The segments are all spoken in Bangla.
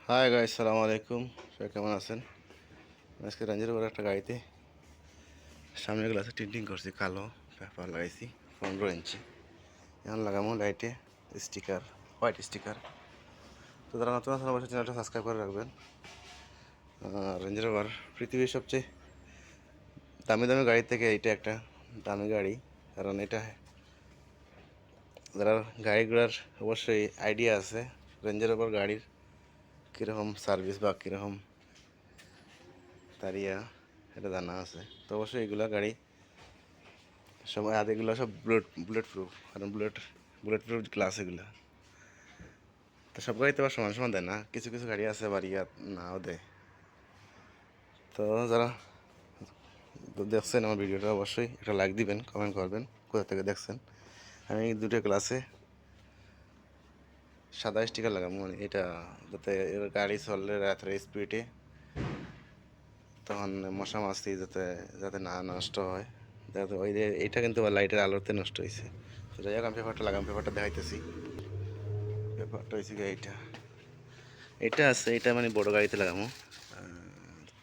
হাই গাইস, সালামু আলাইকুম। সবাই কেমন আছেন? আজকে রেঞ্জের উপর একটা গাড়িতে সামনের গ্লাসে টিন্টিং করছি, কালো পেপার লাগাইছি 15 ইঞ্চি। এখন লাগামো লাইটে স্টিকার, হোয়াইট স্টিকার। তো যারা নতুন আছেন অবশ্যই চ্যানেলটা সাবস্ক্রাইব করে রাখবেন। রেঞ্জের ওভার পৃথিবীর সবচেয়ে দামি দামি গাড়ি থেকে এইটা একটা দামি গাড়ি, কারণ এটা যারা গাড়িগুলোর অবশ্যই আইডিয়া আছে রেঞ্জের ওভার গাড়ির কীরকম সার্ভিস বা কীরকম তারিয়া, এটা জানা আছে। তো অবশ্যই এগুলো গাড়ি সব এগুলো সব বুলেট প্রুফ, কারণ বুলেট প্রুফ গ্লাস এগুলো। তো সব গাড়িতে আবার সমান সমান দেয় না, কিছু কিছু গাড়ি আছে আবার ইয়া নাও দেয়। তো যারা দেখছেন আমার ভিডিওটা অবশ্যই একটা লাইক দিবেন, কমেন্ট করবেন কোথা থেকে দেখছেন। আমি দুটো গ্লাসে সাদা স্টিকার লাগাবো, মানে এটা যাতে গাড়ি চললে রাত্রে স্পিডে তখন মশা মাছি যাতে যাতে না নষ্ট হয়। যাতে ওই যে এইটা কিন্তু লাইটের আলোতে নষ্ট হয়েছে। তো যাই হোক, আমি পেপারটা লাগাম, পেপারটা দেখাইতেছি। ব্যাপারটা হয়েছে কি, এটা আছে, এটা মানে বড় গাড়িতে লাগামো।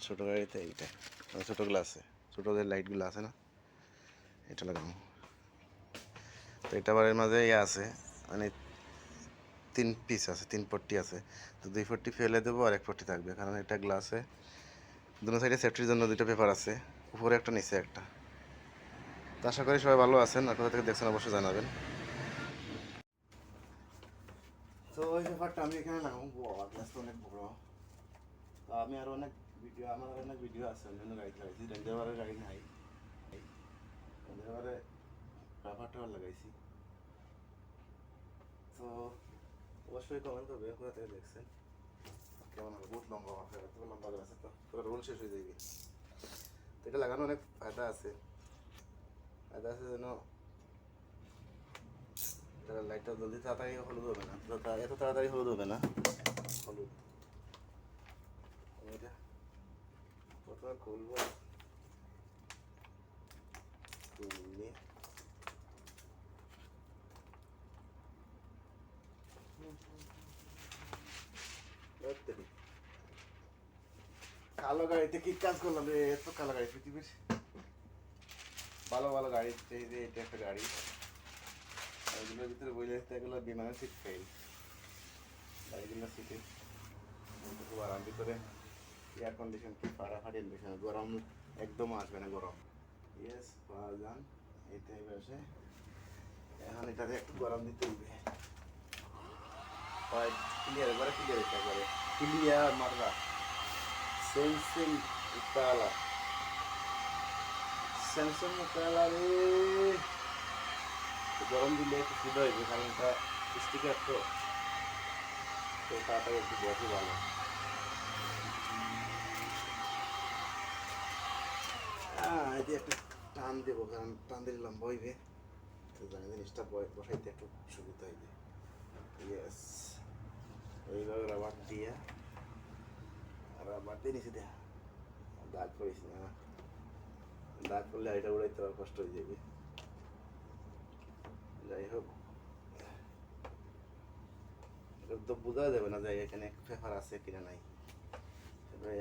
ছোট গাড়িতে এইটা মানে ছোটো গ্লাসে ছোটো যে লাইটগুলো আছে না, এটা লাগামো। তো এটা আবার এর মাঝে ইয়ে আছে, মানে 3 পিস আছে, 3 পট্টি আছে। তো 2 পট্টি ফেলে দেবো আর 1 পট্টি থাকবে, কারণ এটা গ্লাসে দুটো সাইডে সেফটির জন্য দুটো পেপার আছে, উপরে একটা নিচে একটা। তো আশা করি সবাই ভালো আছেন, আর কোথা থেকে দেখছেন অবশ্যই জানাবেন। তো ওই পেপারটা আমি এখানে লাগাবো, গ্লাসটা অনেক বড়। তো আমি আরও অনেক ভিডিও, আমার অনেক ভিডিও আছে অন্যান্য গাড়িতে লাগাইছি, রেঞ্জার বারের গাড়ি নাই, রেঞ্জার বারে পেপারটাও লাগাইছি। তো অবশ্যই কমেন্ট করবে কোথা থেকে দেখছেন, কেমন হবে। বহুত লম্বা হবে, এত লম্বা আছে তো পুরো রোল শেষ হয়ে যাবে। তো এটা লাগানো অনেক ফায়দা আছে, ফায়দা আছে যেন লাইটটা জলদি তাড়াতাড়ি হলুদ হবে না, এত তাড়াতাড়ি হলুদ হবে না। হলুদ এটা প্রথমে খুলবো, খুললে কালো গাড়িতে কি কাজ করলাম রে, এত কালো গাড়ি পৃথিবীর ভালো ভালো গাড়ি, এই যে এটা একটা গাড়ি, এগুলোর ভিতরে বইলে এগুলো বিমানের সিট ফেল, গাড়িগুলোর সিটে খুব আরাম, ভিতরে এয়ার কন্ডিশন কি ফাটাফাটি কন্ডিশন, গরম একদম আসবে না গরম। ইয়েস পাওয়া যান, এইটাই বসে। এখন এটাতে একটু গরম দিতে হবে, ক্লিয়ার করে ক্লিয়ার, এটা করে ক্লিয়ার মারবা সেন্সিং উত্তালা, স্যামসাং উত্তালা রে। গরম দিলে একটু সুবিধা হইবে, কারণ এটা স্টিকার তো, তো তাড়াতাড়ি একটু বসে ভালো। এটি একটু টান দেবো, কারণ টান দিলে লম্বা হইবে, তো জানি জিনিসটা বসাইতে একটু সুবিধা হইবে। ইয়েস, এইভাবে রাবার দিয়ে, রাবার দিয়ে নিচে দেয়া দাগ করিস না, দাগ করলে এটা উড়াইতে আবার কষ্ট হয়ে যাবে। যাই হোক, তো বোঝা যাবে না যে এখানে পেপার আছে কিনা নাই,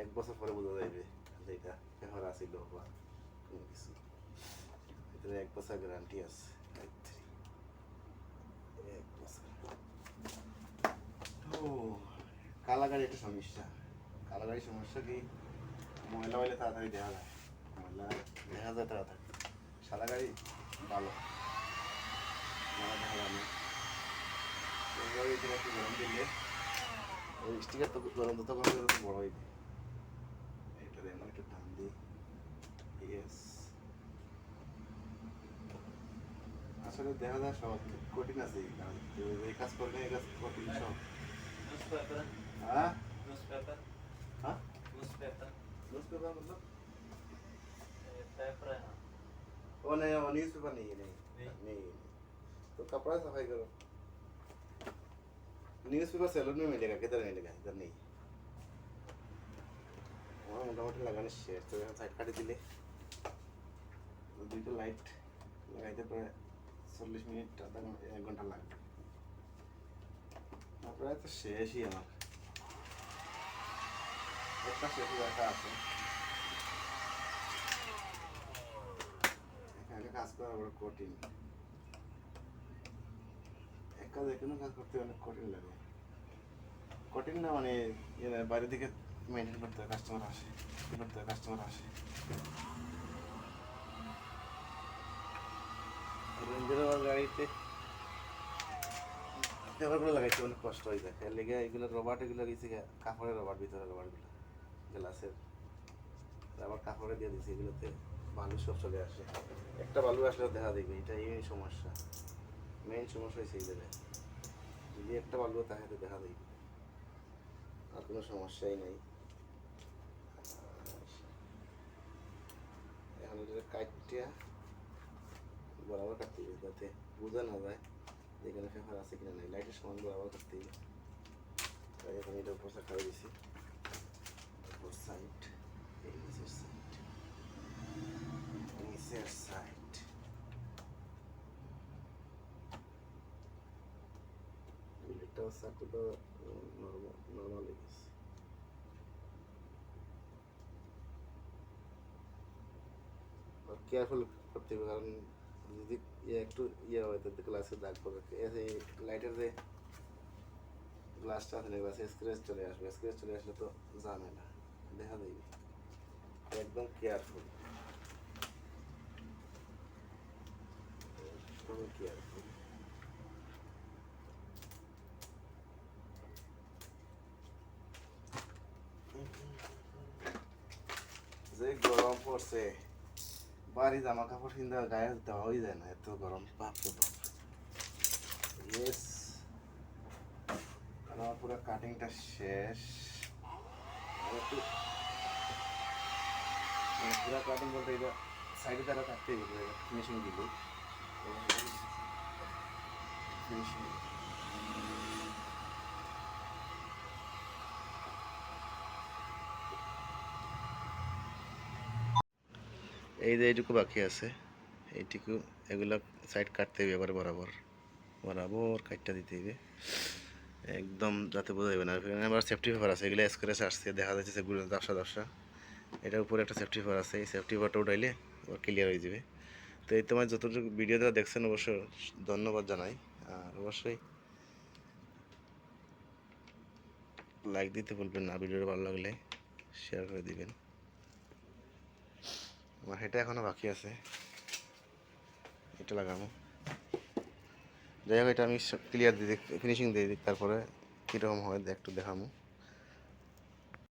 1 বছর পরে বোঝা যাবে যে এটা পেপার আছিল বা কোনো কিছু। এটার 1 বছর গ্যারান্টি আছে, 1 বছর। ও কালা গাড়ি একটা সমস্যা, কালা গাড়ির সমস্যা কি, ময়লা হইলে তাড়াতাড়ি দেখা যায়, ময়লা দেখা যায় তাড়াতাড়ি। সাদা গাড়ি ভালো, ময়লা দেখা যায় না। এইভাবে এটা একটু গরম দিলে ওই স্টিকার তো গরম যত গরম তত বড় হইবে। এটা এমন একটু টান দিই। ইয়েস, আসলে দেখা যায় সব কঠিন আছে, এই কাজ করলে এই কাজ কঠিন সব। Newspaper, হ্যাঁ newspaper, হ্যাঁ, newspaper, न्यूज़ पेपर मतलब पेपर है ना वो नहीं, वो न्यूज़ पेपर नहीं है, नहीं नहीं नहीं, तो कपड़ा सफाई करो। न्यूज़ पेपर सैलून में मिलेगा, किधर मिलेगा, इधर नहीं। वहाँ मोटामोटी लगाने शेयर तो यहाँ साइड काटी दिले, দুইটা লাইট লাগাইতে প্রায় 40 মিনিট আধা ঘন্টা 1 ঘন্টা লাগবে। প্রায় তো শেষই আমার। একটা সেতু একটা আছে, এখানে কাজ করা বড় কঠিন। এক কাজ এখনো কাজ করতে অনেক কঠিন লাগে। কঠিন না মানে বাইরে থেকে মেনটেন করতে হয়, কাস্টমার আসে। রেঞ্জের গাড়িতে পেপারগুলো লাগাইতে অনেক কষ্ট হয়ে যায়, এর লেগে এগুলো রবার্ট, এগুলো গেছে কাপড়ের রবার্ট, ভিতরে রবার্টগুলো গ্লাসের আবার কাপড়ে দিয়ে দিচ্ছে, এগুলোতে বালু সব চলে আসে। একটা বালু আসলেও দেখা দেখবে, এটা এই সমস্যা, মেইন সমস্যা হয়েছে এই জায়গায়। যদি একটা বালু তাহলে দেখা দেখবে, আর কোনো সমস্যাই নেই। এখন এটা কাটটিয়া বরাবর কাটতে হবে, যাতে বোঝা না যায় যেখানে পেপার আছে কিনা নাই, লাইটের সমান বরাবর কাটতে হবে। তাই এখন এটা উপর খাওয়া দিছি, উপর সাইড, এই নিচের সাইড একটা চাকুটা নর্মাল হয়ে গেছে। কেয়ারফুল করতে হবে, কারণ যদি একটু হয় তাতে গ্লাসে দাগ পড়বে, লাইটের যে গ্লাসটা আছে না, গ্লাসে স্ক্র্যাচ চলে আসবে, স্ক্র্যাচ চলে আসলে তো ঝামেলা, দেখা যাবে। একদম কেয়ারফুল, খুবই কেয়ারফুল। যে গরম পড়ছে, বাড়ি জামা কাপড় কিনতে গায়ে দেওয়াই যায় না, এত গরম, বাপরে বাপ। ইয়েস, আমার পুরো কাটিংটা শেষ। একটু পুরো কাটিং বলতে এটা সাইডে তারা কাটতে দিবে, ফিনিশিং দিল, ফিনিশিং। এই যে এইটুকু বাকি আছে, এইটুকু এগুলো সাইড কাটতে হবে, এবার বরাবর বরাবর কাটটা দিতে হবে একদম, যাতে বোঝা যাবে না। আবার সেফটি পেপার আছে, এগুলো স্ক্র্যাচ আসছে, দেখা যাচ্ছে সেগুলো দশা। এটার উপরে একটা সেফটি পেপার আছে, এই সেফটি পেপারটা উঠাইলে আবার ক্লিয়ার হয়ে যাবে। তো এই তোমার যতটুকু ভিডিওটা দেখছেন অবশ্য ধন্যবাদ জানাই, আর অবশ্যই লাইক দিতে ভুলবেন না, ভিডিওটা ভালো লাগলে শেয়ার করে দিবেন। আমার এটা এখনও বাকি আছে, এটা লাগাবো। যাই হোক, এটা আমি ক্লিয়ার দিয়ে ফিনিশিং দিয়ে দিই, তারপরে কীরকম হয় একটু দেখাবো।